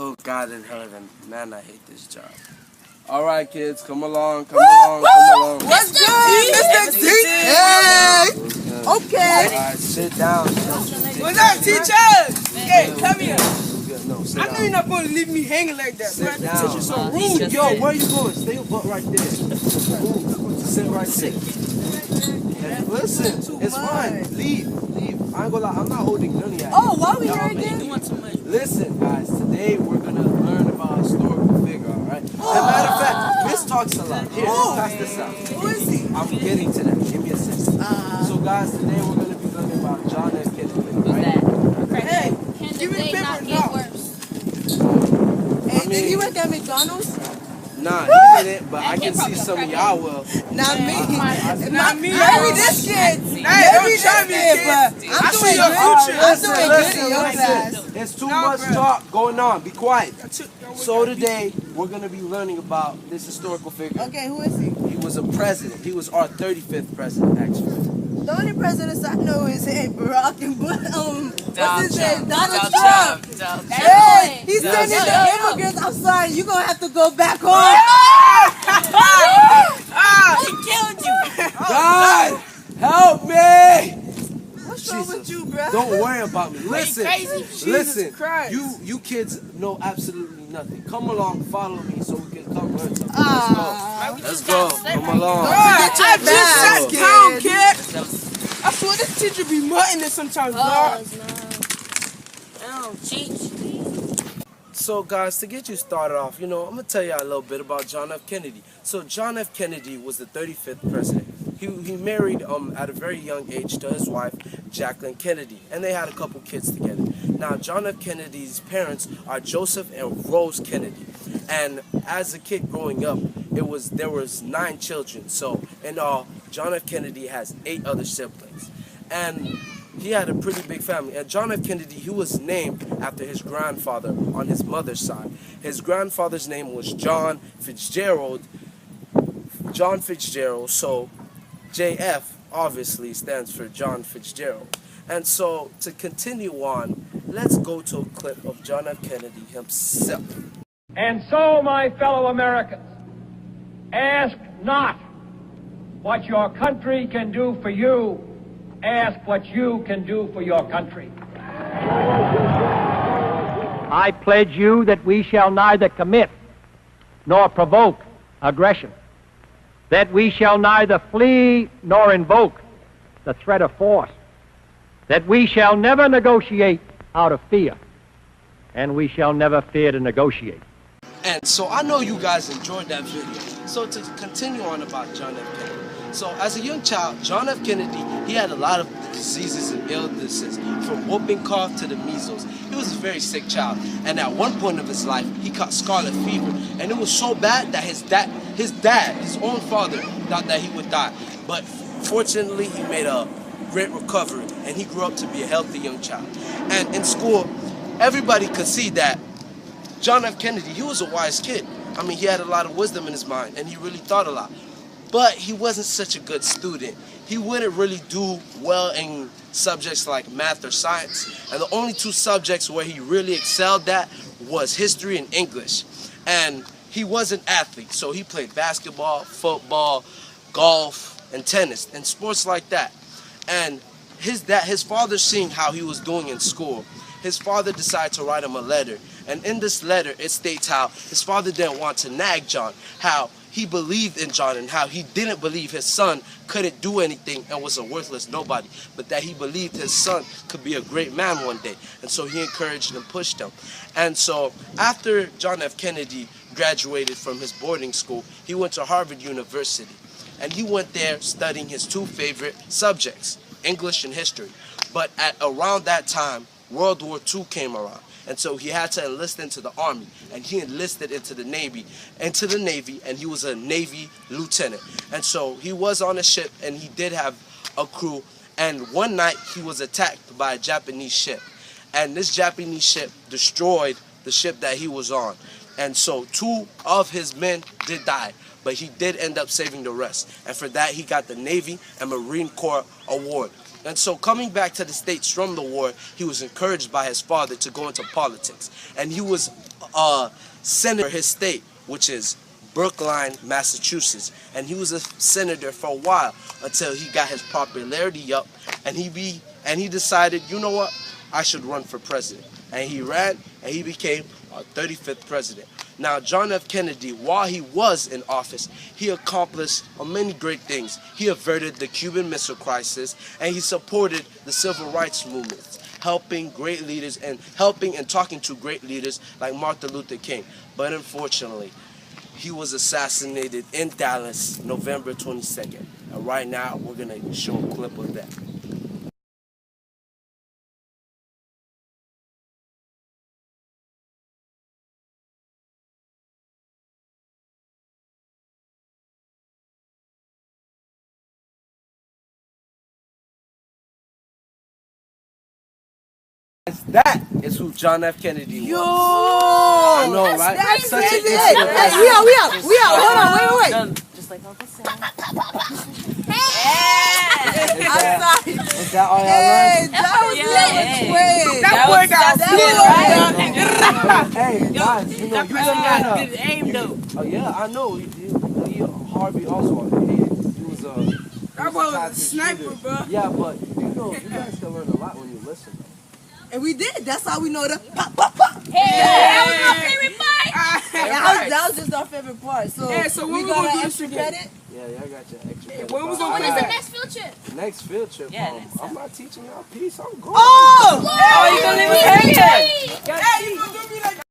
Oh, God in heaven. Man, I hate this job. All right, kids, come along, come along. What's good, Mr. T? Hey! Okay. All right, sit down. What's up, teacher? Hey, come here. No, sit I down. know you're not going to leave me hanging like that. Sit The down. teacher's so rude. Yo, where you going? Stay your butt right there. Sit right there. Hey, listen, it's fine. Leave. I ain't gonna lie, I'm not holding none of y'all. Oh, why we here again? Listen, guys, today we're gonna learn about a historical figure, alright? As a matter of fact, Miss talks a lot. Here, pass this out. Who is he? I'm getting to that. Give me a second. So, guys, today we're gonna be learning about John F. Kennedy, right? Hey, Can give the me day the not paper get now. worse? Hey, did he work at McDonald's? Nah, he didn't, but I can see some of y'all will. Not me. Not me. Maybe this kid. Maybe don't this kid, but I'm doing good. I'm doing good in your class. There's too much talk going on. Be quiet. So today, we're going to be learning about this historical figure. Okay, who is he? He was a president. He was our 35th president, actually. The only presidents I know is Barack and what's his name? Donald Trump. Trump. Hey, he's sending the immigrants. I'm sorry, you're gonna have to go back home. He killed you. God, help me! What's wrong with you, bro? Don't worry about me. Listen, crazy? listen. Christ. You kids know absolutely nothing. Come along, follow me, so we can come learn something. Let's go. Come along. I just sat down, kid. I swear this teacher be mutting it sometimes, Oh, dog. no. Cheat. So guys, to get you started off, I'm going to tell you a little bit about John F. Kennedy. So John F. Kennedy was the 35th president. He married at a very young age to his wife, Jacqueline Kennedy, and they had a couple kids together. Now, John F. Kennedy's parents are Joseph and Rose Kennedy. And as a kid growing up, there was 9 children. So in all, John F. Kennedy has 8 other siblings. And he had a pretty big family. And John F. Kennedy, he was named after his grandfather on his mother's side. His grandfather's name was John Fitzgerald. So JF obviously stands for John Fitzgerald. And so to continue on, let's go to a clip of John F. Kennedy himself. And so, my fellow Americans, ask not what your country can do for you, ask what you can do for your country. I pledge you that we shall neither commit nor provoke aggression, that we shall neither flee nor invoke the threat of force, that we shall never negotiate out of fear, and we shall never fear to negotiate. And so I know you guys enjoyed that video. So to continue on about John F. Kennedy. So as a young child, John F. Kennedy, he had a lot of diseases and illnesses, from whooping cough to the measles. He was a very sick child. And at one point of his life, he caught scarlet fever. And it was so bad that his own father, thought that he would die. But fortunately, he made a great recovery. And he grew up to be a healthy young child. And in school, everybody could see that John F. Kennedy, he was a wise kid. I mean, he had a lot of wisdom in his mind, and he really thought a lot. But he wasn't such a good student. He wouldn't really do well in subjects like math or science. And the only 2 subjects where he really excelled at was history and English. And he was an athlete, so he played basketball, football, golf, and tennis, and sports like that. And his father, seeing how he was doing in school, his father decided to write him a letter. And in this letter, it states how his father didn't want to nag John, how he believed in John and how he didn't believe his son couldn't do anything and was a worthless nobody, but that he believed his son could be a great man one day. And so he encouraged and pushed him. And so after John F. Kennedy graduated from his boarding school, he went to Harvard University. And he went there studying his 2 favorite subjects, English and history. But at around that time, World War II came around. And so he had to enlist into the Army, and he enlisted into the Navy, and he was a Navy lieutenant. And so he was on a ship, and he did have a crew, and one night he was attacked by a Japanese ship. And this Japanese ship destroyed the ship that he was on. And so 2 of his men did die, but he did end up saving the rest. And for that, he got the Navy and Marine Corps Award. And so coming back to the States from the war, he was encouraged by his father to go into politics. And he was senator his state, which is Brookline, Massachusetts. And he was a senator for a while until he got his popularity up, and he decided, you know what, I should run for president. And he ran, and he became our 35th president. Now, John F. Kennedy, while he was in office, he accomplished many great things. He averted the Cuban Missile Crisis, and he supported the civil rights movement, helping great leaders and talking to great leaders like Martin Luther King. But unfortunately, he was assassinated in Dallas, November 22nd. And right now, we're going to show a clip of that. That is who John F. Kennedy was. Yo! I know, right? That's Such an crazy. instant Hey, we out. Hold on, wait. Just like Uncle Sam. I'm sorry. Is that all y'all Hey, that was Yeah. great. That boy got Hey, guys, you know, That person got good aim though. Oh yeah, I know. He Harvey Oswald. He was That boy was a sniper, bro. Yeah, but you know, you guys can learn a lot when you listen. And we did. That's how we know the pop, pop, pop. That was my favorite part. That was just our favorite part. So, Yeah, so when we got gonna an do extra this credit. Yeah, I got your extra credit. when we but gonna I finish got the Next field trip. the next field trip. Yeah, next I'm not teaching y'all peace. I'm going. Oh! Oh, you gonna leave us hanging? Hey! Hey, you gonna do me like